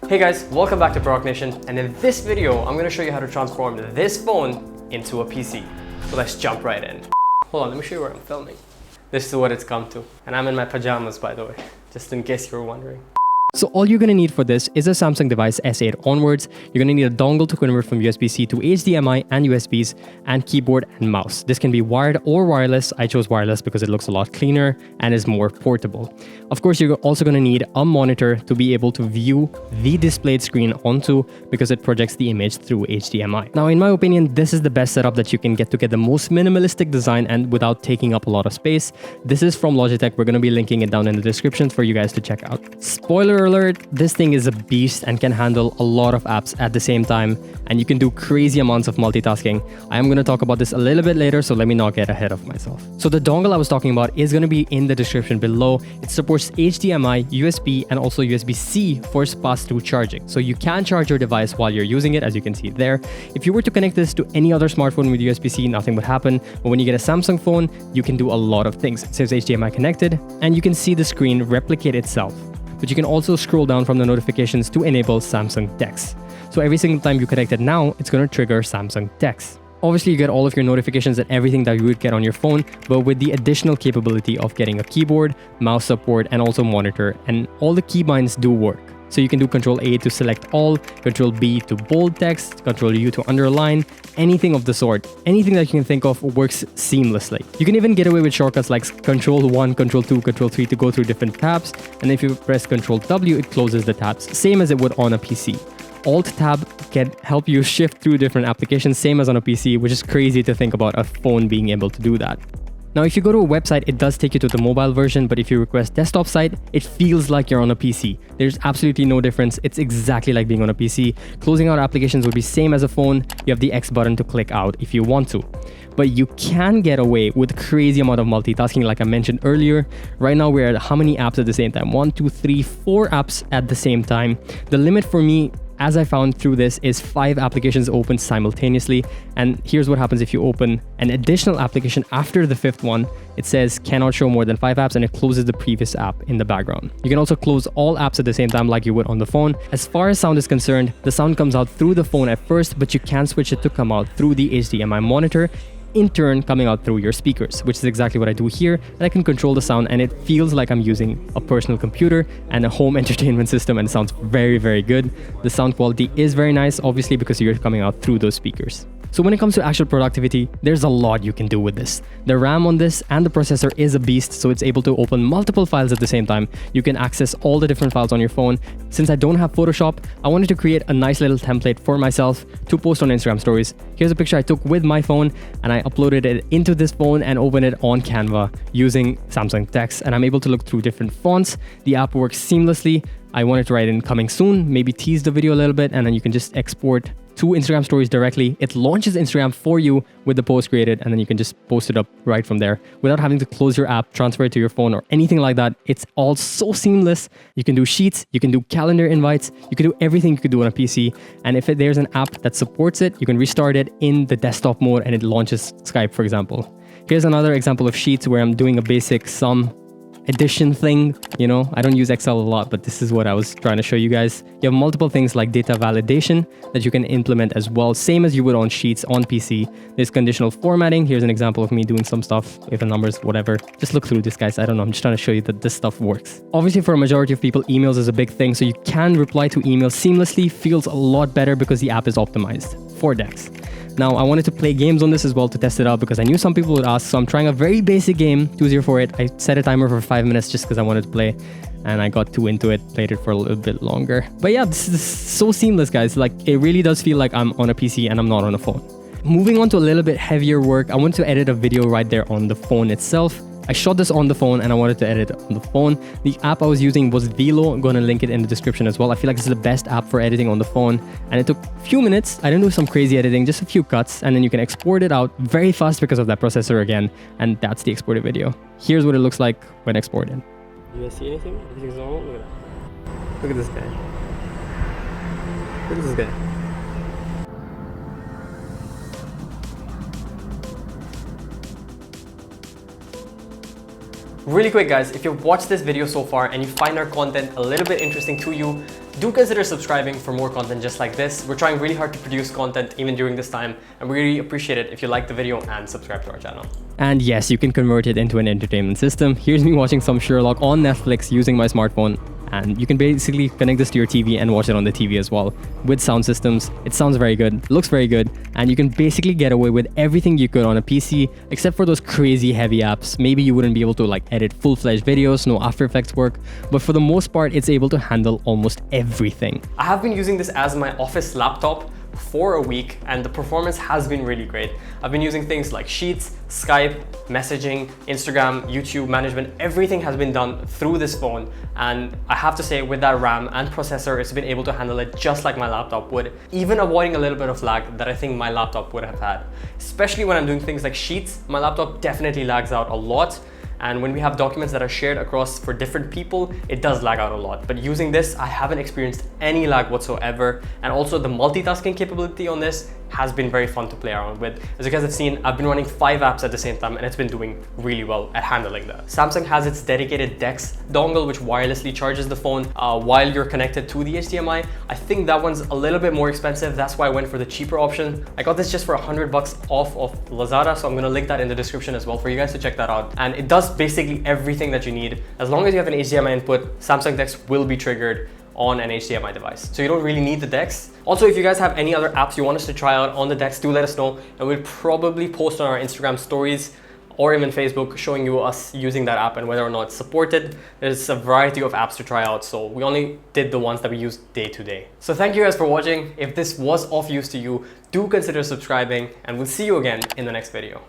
Hey guys, welcome back to Product Nation, and in this video, I'm going to show you how to transform this phone into a PC. So let's jump right in. Hold on, let me show you where I'm filming. This is what it's come to. And I'm in my pajamas, by the way, just in case you were wondering. So all you're going to need for this is a Samsung device S8 onwards. You're going to need a dongle to convert from USB-C to HDMI and USBs, and keyboard and mouse. This can be wired or wireless. I chose wireless because it looks a lot cleaner and is more portable. Of course, you're also going to need a monitor to be able to view the displayed screen onto, because it projects the image through HDMI. Now, in my opinion, this is the best setup that you can get to get the most minimalistic design and without taking up a lot of space. This is from Logitech. We're going to be linking it down in the description for you guys to check out. Spoiler alert, this thing is a beast and can handle a lot of apps at the same time, and you can do crazy amounts of multitasking. I am going to talk about this a little bit later, so let me not get ahead of myself. So the dongle I was talking about is going to be in the description below. It supports HDMI, USB, and also USB-C for pass-through charging. So you can charge your device while you're using it, as you can see there. If you were to connect this to any other smartphone with USB-C, nothing would happen. But when you get a Samsung phone, you can do a lot of things. It says HDMI connected, and you can see the screen replicate itself. But you can also scroll down from the notifications to enable Samsung DeX. So every single time you connect it now, it's going to trigger Samsung DeX. Obviously, you get all of your notifications and everything that you would get on your phone, but with the additional capability of getting a keyboard, mouse support, and also monitor, and all the keybinds do work. So you can do Control A to select all, Control B to bold text, Control U to underline, anything of the sort. Anything that you can think of works seamlessly. You can even get away with shortcuts like Control 1, Control 2, Control 3 to go through different tabs, and if you press Control W, it closes the tabs, same as it would on a PC. Alt-Tab can help you shift through different applications, same as on a PC, which is crazy to think about a phone being able to do that. Now, if you go to a website, it does take you to the mobile version, but if you request desktop site, it feels like you're on a PC. There's absolutely no difference. It's exactly like being on a PC. Closing out applications would be same as a phone. You have the X button to click out if you want to. But you can get away with crazy amount of multitasking, like I mentioned earlier. Right now, we're at how many apps at the same time? 1, 2, 3, 4 apps at the same time. The limit for me, as I found through this, is 5 applications open simultaneously. And here's what happens if you open an additional application after the 5th one. It says cannot show more than 5 apps, and it closes the previous app in the background. You can also close all apps at the same time like you would on the phone. As far as sound is concerned, the sound comes out through the phone at first, but you can switch it to come out through the HDMI monitor, in turn coming out through your speakers, which is exactly what I do here. And I can control the sound, and it feels like I'm using a personal computer and a home entertainment system, and it sounds very, very good. The sound quality is very nice, obviously, because you're coming out through those speakers. So when it comes to actual productivity, there's a lot you can do with this. The RAM on this and the processor is a beast, so it's able to open multiple files at the same time. You can access all the different files on your phone. Since I don't have Photoshop, I wanted to create a nice little template for myself to post on Instagram stories. Here's a picture I took with my phone, and I uploaded it into this phone and opened it on Canva using Samsung DeX, and I'm able to look through different fonts. The app works seamlessly. I wanted to write in coming soon, maybe tease the video a little bit, and then you can just export to Instagram stories directly. It launches Instagram for you with the post created, and then you can just post it up right from there without having to close your app, transfer it to your phone, or anything like that. It's all so seamless. You can do sheets, you can do calendar invites, you can do everything you could do on a PC. And if there's an app that supports it, you can restart it in the desktop mode and it launches Skype, for example. Here's another example of sheets where I'm doing a basic sum addition thing. You know, I don't use Excel a lot, but this is what I was trying to show you guys. You have multiple things like data validation that you can implement as well, same as you would on Sheets on PC. There's conditional formatting. Here's an example of me doing some stuff with the numbers, whatever. Just look through this, guys. I don't know. I'm just trying to show you that this stuff works. Obviously, for a majority of people, emails is a big thing. So you can reply to emails seamlessly. Feels a lot better because the app is optimized for DeX. Now, I wanted to play games on this as well to test it out because I knew some people would ask. So I'm trying a very basic game, 2-0-4-8. I set a timer for 5 minutes just because I wanted to play, and I got too into it, played it for a little bit longer. But yeah, this is so seamless, guys. Like, it really does feel like I'm on a PC and I'm not on a phone. Moving on to a little bit heavier work, I wanted to edit a video right there on the phone itself. I shot this on the phone and I wanted to edit it on the phone. The app I was using was VLLO. I'm going to link it in the description as well. I feel like this is the best app for editing on the phone. And it took a few minutes. I didn't do some crazy editing, just a few cuts. And then you can export it out very fast because of that processor again. And that's the exported video. Here's what it looks like when exported. You guys see anything? Everything's normal? Look at that. Look at this guy. Look at this guy. Really quick, guys, if you've watched this video so far and you find our content a little bit interesting to you, do consider subscribing for more content just like this. We're trying really hard to produce content even during this time, and we really appreciate it if you like the video and subscribe to our channel. And yes, you can convert it into an entertainment system. Here's me watching some Sherlock on Netflix using my smartphone. And you can basically connect this to your TV and watch it on the TV as well. With sound systems, it sounds very good, looks very good, and you can basically get away with everything you could on a PC, except for those crazy heavy apps. Maybe you wouldn't be able to like edit full-fledged videos, no After Effects work, but for the most part, it's able to handle almost everything. I have been using this as my office laptop for a week, and the performance has been really great. I've been using things like Sheets, Skype, messaging, Instagram, YouTube management. Everything has been done through this phone, and I have to say, with that RAM and processor, it's been able to handle it just like my laptop would, even avoiding a little bit of lag that I think my laptop would have had. Especially when I'm doing things like Sheets, my laptop definitely lags out a lot. And when we have documents that are shared across for different people, it does lag out a lot. But using this, I haven't experienced any lag whatsoever. And also the multitasking capability on this has been very fun to play around with. As you guys have seen, I've been running 5 apps at the same time, and it's been doing really well at handling that. Samsung has its dedicated DeX dongle, which wirelessly charges the phone while you're connected to the HDMI. I think that one's a little bit more expensive. That's why I went for the cheaper option. I got this just for $100 off of Lazada, so I'm gonna link that in the description as well for you guys to check that out. And it does basically everything that you need. As long as you have an HDMI input, Samsung DeX will be triggered on an HDMI device. So you don't really need the DeX. Also, if you guys have any other apps you want us to try out on the DeX, do let us know, and we'll probably post on our Instagram stories or even Facebook showing you us using that app and whether or not it's supported. There's a variety of apps to try out, so we only did the ones that we use day to day. So thank you guys for watching. If this was of use to you, do consider subscribing, and we'll see you again in the next video.